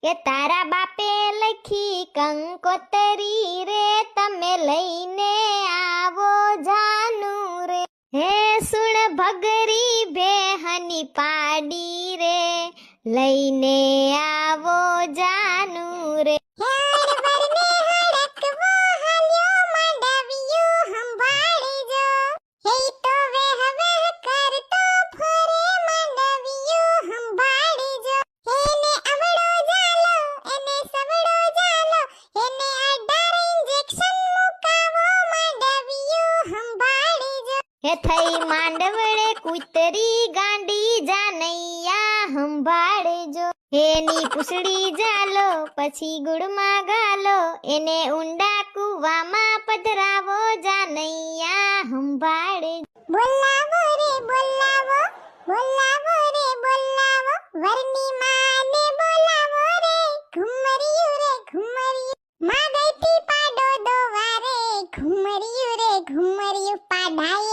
કે તારા બાપે લખી કંકોતરી રે, તમે લઈને આવો જાનું રે. હે સુણ ભગરી બેહની પાડી રે, લઈને આવો જાનું રે. હે થઈ માંડવડે કુતરી ગાંડી જાનૈયા સંભાળજો. એની પૂછડી જાલો પછી ગુડમાં ગાલો, એને ઊંડા કુવામાં પધરાવો જાનૈયા સંભાળે. બોલાવો રે બોલાવો, બોલાવો રે બોલાવો, વરની માને બોલાવો રે, ઘુમરિયું રે ઘુમરિયું, માં ગઈથી પાડો દોવારે, ઘુમરિયું રે ઘુમરિયું પાડાય